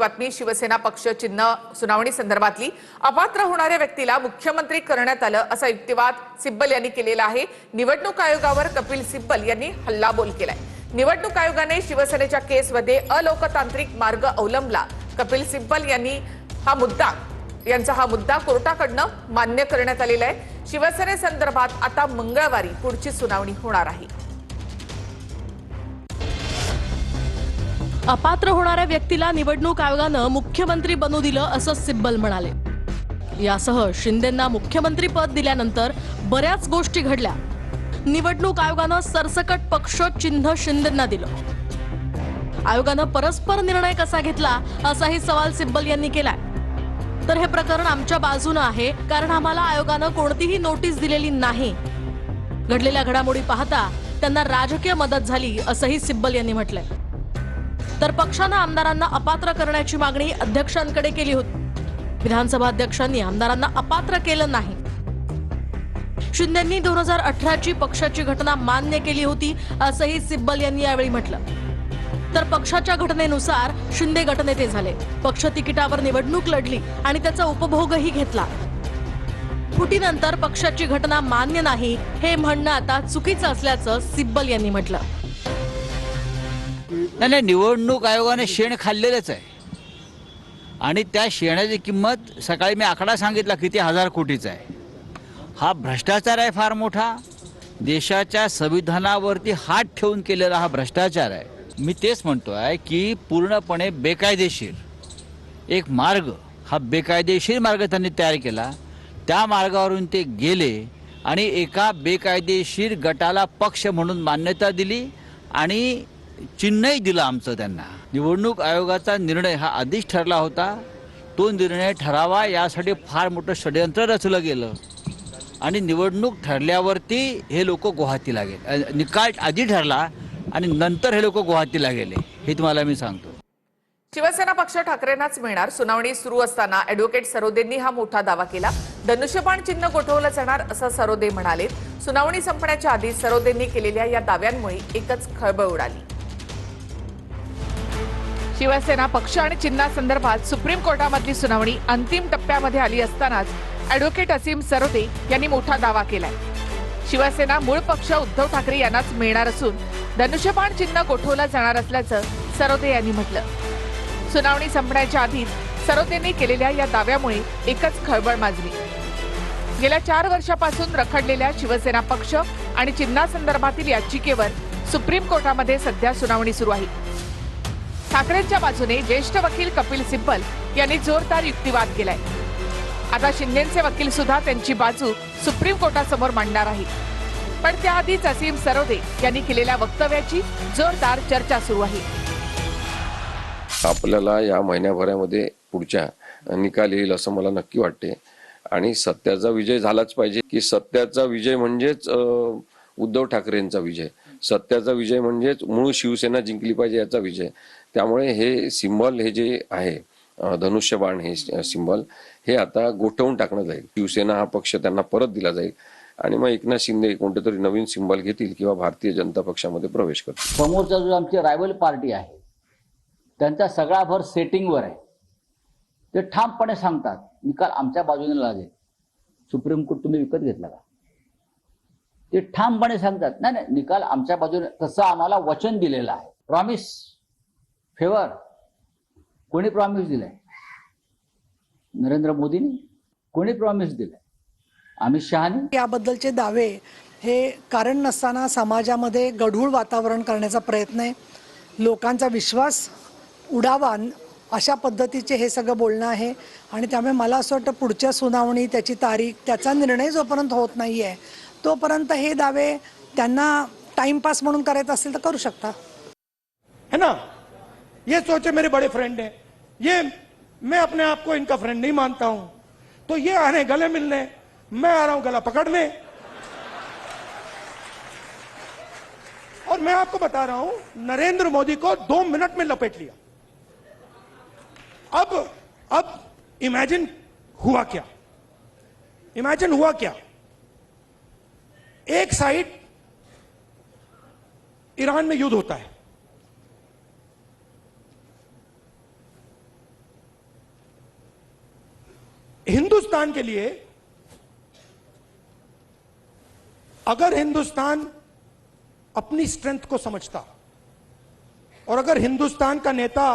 बातमी शिवसेना पक्ष चिन्ह सुनावणी संदर्भातली अपात्र होणाऱ्या व्यक्तीला मुख्यमंत्री करण्यात आलं असा युक्तिवाद सिब्बल यांनी केलेला आहे। निवडणूक आयोगावर कपिल सिब्बल यांनी हल्लाबोल केलाय। निवडणूक आयोगाने शिवसेनेच्या केसमध्ये अलोकतांत्रिक मार्ग अवलंबला। कपिल सिब्बल यांनी हा मुद्दा कोर्टाकडनं मान्य करण्यात आलेला आहे। शिवसेनेसंदर्भात आता मंगळवारी पुढची सुनावणी होणार आहे। अपात्र होणाऱ्या व्यक्तीला निवडणूक आयोगानं मुख्यमंत्री बनवू दिलं असं सिब्बल म्हणाले। यासह शिंदेंना मुख्यमंत्री पद दिल्यानंतर बऱ्याच गोष्टी घडल्या। निवडणूक आयोगानं सरसकट पक्ष चिन्ह शिंदेंना दिलं। आयोगानं परस्पर निर्णय कसा घेतला असाही सवाल सिब्बल यांनी केलाय। तर हे प्रकरण आमच्या बाजूने आहे, कारण आम्हाला आयोगानं कोणतीही नोटीस दिलेली नाही। घडलेल्या घडामोडी पाहता त्यांना राजकीय मदत झाली असंही सिब्बल यांनी म्हटलंय। तर पक्षानं आमदारांना अपात्र करण्याची मागणी अध्यक्षांकडे केली होती। विधानसभा अध्यक्षांनी आमदारांना अपात्र केलं नाही। शिंदेंनी 2018 ची पक्षाची घटना मान्य केली होती असंही सिब्बल यांनी यावेळी म्हटलं। तर पक्षाच्या घटनेनुसार शिंदे गटनेते झाले, पक्ष तिकिटावर निवडणूक लढली आणि त्याचा उपभोगही घेतला। फुटीनंतर पक्षाची घटना मान्य नाही हे म्हणणं आता चुकीचं असल्याचं सिब्बल यांनी म्हटलं। नाही, निवडणूक आयोगाने शेण खाल्लेलंच आहे आणि त्या शेणाची किंमत सकाळी मी आकडा सांगितला किती 1000 कोटीचा आहे। हा भ्रष्टाचार आहे फार मोठा। देशाच्या संविधानावरती हात ठेवून केलेला हा भ्रष्टाचार आहे। मी तेच म्हणतोय की पूर्णपणे बेकायदेशीर एक मार्ग, हा बेकायदेशीर मार्ग त्यांनी तयार केला। त्या मार्गावरून ते गेले आणि एका बेकायदेशीर गटाला पक्ष म्हणून मान्यता दिली आणि चिन्हही दिलं आमचं त्यांना। निवडणूक आयोगाचा निर्णय हा आधीच ठरला होता। तो निर्णय ठरावा यासाठी फार मोठं षडयंत्र रचलं गेलं आणि निवडणूक ठरल्यावरती हे लोक गुवाहाटीला गेले। निकाल आधी ठरला आणि नंतर हे लोक गुवाहाटीला गेले, हे तुम्हाला मी सांगतो। शिवसेना पक्ष ठाकरेंनाच मिळणार। सुनावणी सुरू असताना ॲडव्होकेट सरोदेंनी हा मोठा दावा केला। धनुष्यबाण चिन्ह गोठवलं जाणार असं सरोदे म्हणाले। सुनावणी संपण्याच्या आधी सरोदेंनी केलेल्या या दाव्यांमुळे एकच खळबळ उडाली। शिवसेना पक्ष आणि चिन्हासंदर्भात सुप्रीम कोर्टामधली सुनावणी अंतिम टप्प्यामध्ये आली असतानाच ॲडव्होकेट असीम सरोदे यांनी मोठा दावा केलाय। शिवसेना मूळ पक्ष उद्धव ठाकरे यांनाच मिळणार असून धनुष्यबाण चिन्ह गोठवलं जाणार असल्याचं सरोदे यांनी म्हटलं। सुनावणी संपण्याच्या आधीच सरोदेंनी केलेल्या या दाव्यामुळे एकच खळबळ माजली। गेल्या 4 वर्षापासून रखडलेल्या शिवसेना पक्ष आणि चिन्हासंदर्भातील याचिकेवर सुप्रीम कोर्टामध्ये सध्या सुनावणी सुरू आहे। ठाकरेंच्या बाजूने ज्येष्ठ वकील कपिल सिब्बल यांनी जोरदार युक्तिवाद केलाय। आता शिंदेचे वकील सुद्धा त्यांची बाजू सुप्रीम कोर्टासमोर मांडणार आहेत। पण त्याआधीच असीम सरोदे यांनी केलेल्या वक्तव्याची जोरदार चर्चा सुरू आहे। आपल्याला या महिन्याभरामध्ये पुढच्या निकाल येईल असं मला नक्की वाटते आणि सत्याचा विजय झालाच पाहिजे। की सत्याचा विजय म्हणजेच उद्धव ठाकरेंचा विजय, सत्याचा विजय म्हणजेच मूळ शिवसेना जिंकली पाहिजे याचा विजय। त्यामुळे हे सिंबल हे जे आहे धनुष्यबाण हे सिंबल हे आता गोठवून टाकण्यात जाईल। शिवसेना हा पक्ष त्यांना परत दिला जाईल आणि मग एकनाथ शिंदे कोणते तरी नवीन सिंबल घेतील किंवा भारतीय जनता पक्षामध्ये प्रवेश करतील। समोरचा जो आमची रायव्हल पार्टी आहे त्यांचा सगळा भर सेटिंगवर आहे। ते ठामपणे सांगतात निकाल आमच्या बाजूने लागेल। सुप्रीम कोर्ट तुम्ही विकत घेतला का? ते ठामपणे सांगतात नाही नाही निकाल आमच्या बाजूने, तसं आम्हाला वचन दिलेलं आहे। प्रॉमिस फेवर कोणी प्रॉमिस दिलाय? नरेंद्र मोदींनी कोणी प्रॉमिस दिलाय? अमित शहानी। याबद्दलचे दावे हे कारण नसताना समाजामध्ये गढूळ वातावरण करण्याचा प्रयत्न आहे। लोकांचा विश्वास उडावा अशा पद्धतीचे हे सगळं बोलणं आहे आणि त्यामुळे मला असं वाटतं पुढच्या सुनावणी, त्याची तारीख, त्याचा निर्णय जोपर्यंत होत नाही आहे तोपर्यंत हे दावे त्यांना टाइमपास म्हणून करायचं असेल तर करू शकता, है ना। ये सोचे मेरे बड़े फ्रेंड हैं, ये मैं अपने आप को इनका फ्रेंड नहीं मानता हूं, तो ये आ रहे गले मिलने, मैं आ रहा हूं गला पकड़ने। और मैं आपको बता रहा हूं नरेंद्र मोदी को 2 मिनट में लपेट लिया। अब इमेजिन हुआ क्या, इमेजिन हुआ क्या। एक साइड ईरान में युद्ध होता है, हिंदुस्तान के लिए, अगर हिंदुस्तान अपनी स्ट्रेंथ को समझता और अगर हिंदुस्तान का नेता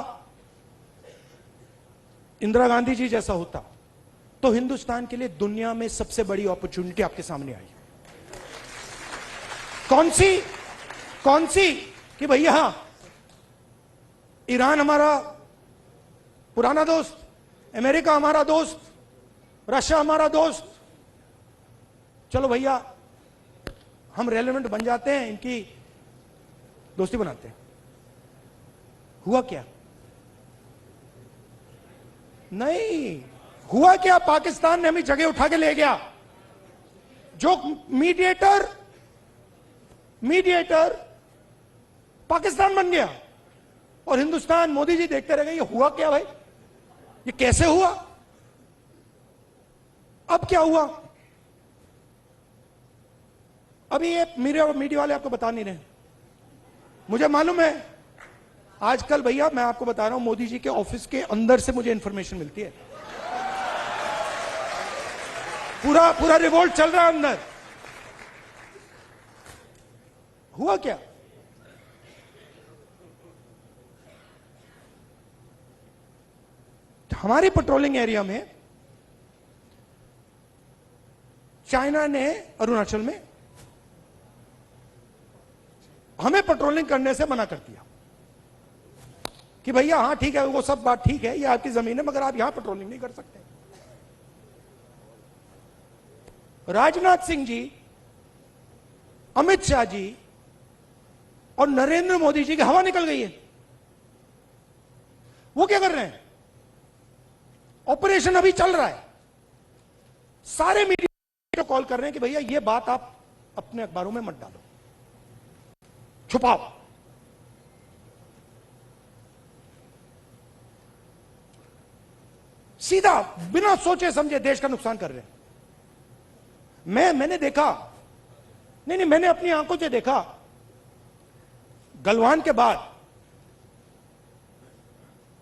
इंदिरा गांधी जी जैसा होता, तो हिंदुस्तान के लिए दुनिया में सबसे बड़ी अपॉर्चुनिटी आपके सामने आई। कौन सी कि भैया ईरान हमारा पुराना दोस्त, अमेरिका हमारा दोस्त, रशिया हमारा दोस्त, चलो भैया हम रेलेवेंट बन जाते हैं, इनकी दोस्ती बनाते हैं। हुआ क्या? नहीं हुआ क्या, पाकिस्तान ने हमें जगह उठा के ले गया। जो मीडिएटर पाकिस्तान बन गया और हिंदुस्तान, मोदी जी देखते रह गए। ये हुआ क्या भाई? ये कैसे हुआ? अब क्या हुआ? अभी ये मीडिया वाले आपको बता नहीं रहे। मुझे मालूम है, आजकल भैया मैं आपको बता रहा हूं, मोदी जी के ऑफिस के अंदर से मुझे इंफॉर्मेशन मिलती है। पूरा रिवोल्ट चल रहा है अंदर। हुआ क्या? हमारी पेट्रोलिंग एरिया में चाइना ने अरुणाचल में हमें पेट्रोलिंग करने से मना कर दिया कि भैया हां ठीक है, वो सब बात ठीक है, ये आपकी जमीन है, मगर आप यहां पेट्रोलिंग नहीं कर सकते। राजनाथ सिंह जी, अमित शाह जी और नरेंद्र मोदी जी की हवा निकल गई है। वो क्या कर रहे हैं? ऑपरेशन अभी चल रहा है। सारे मीडिया को कॉल कर रहे हैं कि भैया ये बात आप अपने अखबारों में मत डालो, छुपाओ। सीधा बिना सोचे समझे देश का नुकसान कर रहे हैं। मैंने देखा, नहीं मैंने अपनी आंखों से देखा, गलवान के बाद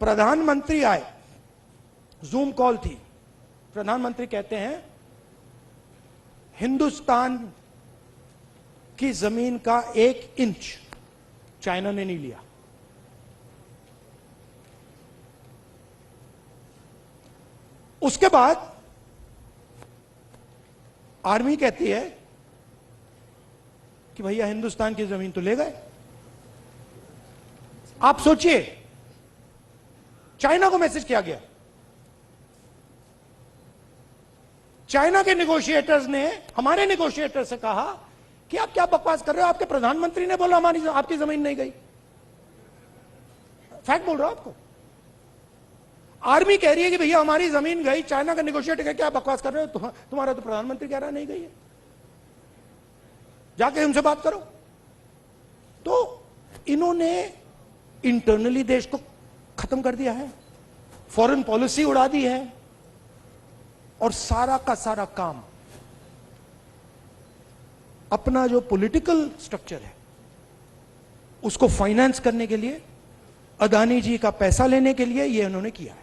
प्रधानमंत्री आए, जूम कॉल थी, प्रधानमंत्री कहते हैं हिंदुस्तान की जमीन का 1 इंच चाइना ने नहीं लिया। उसके बाद आर्मी कहती है कि भैया हिंदुस्तान की जमीन तो ले गए। आप सोचिए, चाइना को मैसेज किया गया। चाइना के नेगोशिएटर्स ने हमारे नेगोशिएटर से कहा कि आप क्या बकवास कर रहे हो, आपके प्रधानमंत्री ने बोला हमारी आपकी जमीन नहीं गई। फैक्ट बोल रहा हूं आपको। आर्मी कह रही है कि भैया हमारी जमीन गई, चाइना का नेगोशिएटर कह क्या बकवास कर रहे हो, तुम्हारा तो प्रधानमंत्री कह रहा नहीं गई है, जाके उनसे बात करो। तो इन्होंने इंटरनली देश को खत्म कर दिया है, फॉरेन पॉलिसी उड़ा दी है, और सारा का सारा काम अपना जो पॉलिटिकल स्ट्रक्चर है उसको फाइनेंस करने के लिए, अदानी जी का पैसा लेने के लिए ये उन्होंने किया है।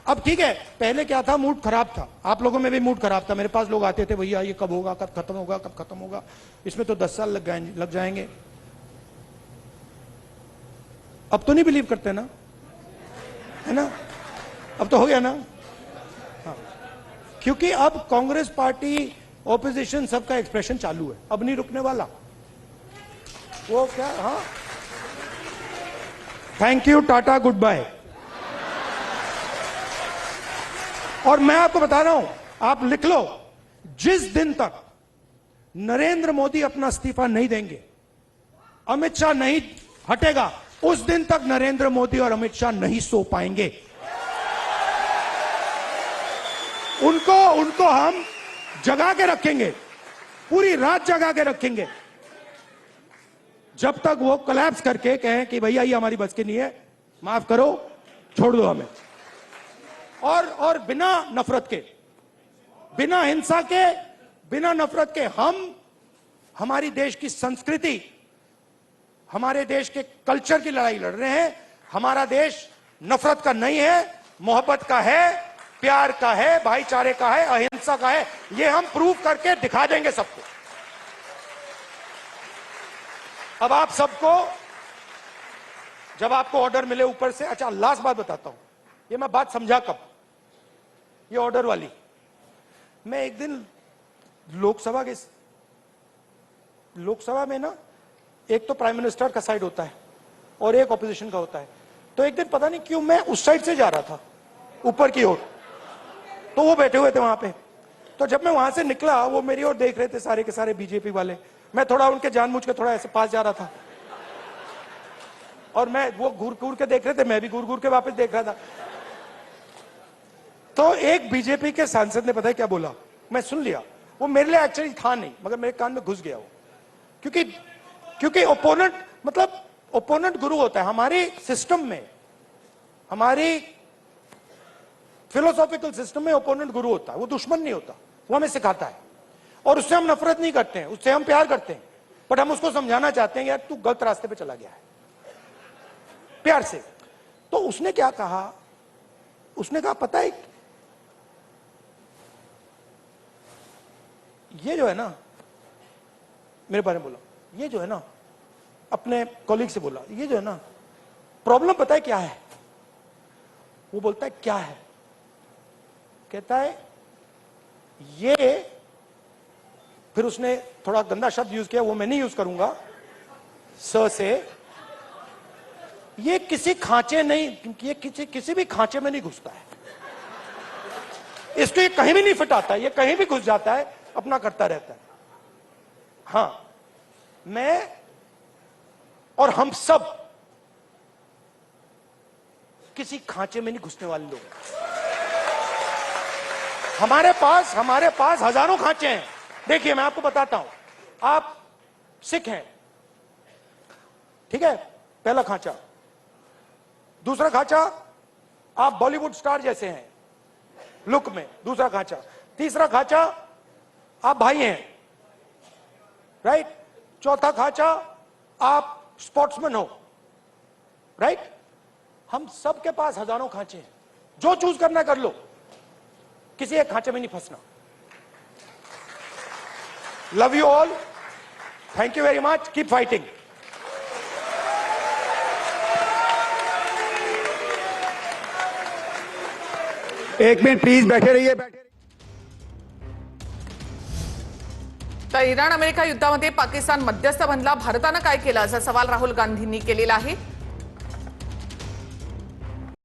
अब ठीक है, पहले क्या था, मूड खराब था, आप लोगों में भी मूड खराब था। मेरे पास लोग आते थे, भैया ये कब होगा, कब खत्म होगा, कब खत्म होगा, इसमें तो 10 साल लग जाएंगे। अब तो नहीं बिलीव करते ना, है ना? अब तो हो गया ना। हाँ, क्योंकि अब कांग्रेस पार्टी, ऑपोजिशन, सबका एक्सप्रेशन चालू है, अब नहीं रुकने वाला। वो क्या, हाँ, thank you, tata, good bye. और मैं आपको बता रहा हूं, आप लिख लो, जिस दिन तक नरेंद्र मोदी अपना इस्तीफा नहीं देंगे, अमित शाह नहीं हटेगा, उस दिन तक नरेंद्र मोदी और अमित शाह नहीं सो पाएंगे। उनको हम जगा के रखेंगे, पूरी रात जगा के रखेंगे, जब तक वो कोलैप्स करके कहें कि भैया ये हमारी बस की नहीं है, माफ करो, छोड़ दो हमें। और बिना नफरत के, बिना हिंसा के, बिना नफरत के हम हमारी देश की संस्कृति, हमारे देश के कल्चर की लड़ाई लड़ रहे हैं। हमारा देश नफरत का नहीं है, मोहब्बत का है, प्यार का है, भाईचारे का है, अहिंसा का है। ये हम प्रूव करके दिखा देंगे सबको। अब आप सबको, जब आपको ऑर्डर मिले ऊपर से, अच्छा लास्ट बात बताता हूं, ये मैं बात समझा कब, ये ऑर्डर वाली, मैं एक दिन लोकसभा में ना, एक तो प्राइम मिनिस्टर का साइड होता है और एक ऑपोजिशन का होता है, तो एक दिन पता नहीं क्यों मैं उस साइड से जा रहा था ऊपर की ओर, तो वो बैठे हुए थे वहां पे। तो जब मैं वहां से निकला, वो मेरी ओर देख रहे थे सारे के सारे बीजेपी वाले, मैं थोड़ा उनके जानबूझ के थोड़ा ऐसे पास जा रहा था, और मैं, वो घूर घूर के देख रहे थे, मैं भी घूर घूर के वापस देख रहा था। तो एक बीजेपी के सांसद ने पता है क्या बोला, मैं सुन लिया, वो मेरे लिए एक्चुअली था नहीं, मगर मेरे कान में घुस गया वो, क्योंकि ओपोनेंट, मतलब ओपोनेंट गुरु होता है हमारे सिस्टम में, हमारी फिलोसॉफिकल सिस्टम में ओपोनेंट गुरु होता है, वो दुश्मन नहीं होता, वो हमें सिखाता है, और उससे हम नफरत नहीं करते हैं, उससे हम प्यार करते हैं, बट हम उसको समझाना चाहते हैं यार तू गलत रास्ते पे चला गया है, प्यार से। तो उसने क्या कहा, उसने कहा पता है, ये जो है ना, मेरे बारे में बोला, ये जो है ना, अपने कॉलीग से बोला, ये जो है ना प्रॉब्लम पता है क्या है, वो बोलता है क्या है, कहता है ये, फिर उसने थोड़ा गंदा शब्द यूज किया, वो मैं नहीं यूज करूंगा, स से, ये किसी खांचे नहीं, ये किसी भी खांचे में नहीं घुसता है, इसको ये कहीं भी नहीं फिट आता है, ये कहीं भी घुस जाता है, अपना करता रहता है। हां, मैं और हम सब किसी खांचे में नहीं घुसने वाले लोग हैं। हमारे पास हजारों खांचे हैं। देखिए मैं आपको बताता हूं, आप सिख हैं, ठीक है, पहला खांचा। दूसरा खांचा, आप बॉलीवुड स्टार जैसे हैं लुक में, दूसरा खांचा। तीसरा खांचा, आप भाई हैं, राइट। चौथा खांचा, आप स्पोर्ट्समैन हो, राइट। हम सब के पास हजारों खांचे हैं, जो चूज करना कर लो, किसी एक खांचे में नहीं फंसना। Love you all, thank you very much, keep fighting. एक मिनट प्लीज, बैठे रहिए, बैठे रहिए। तर इराण अमेरिका युद्धामध्ये पाकिस्तान मध्यस्थ बनला, भारतानं काय केलं असा सवाल राहुल गांधींनी केलेला आहे।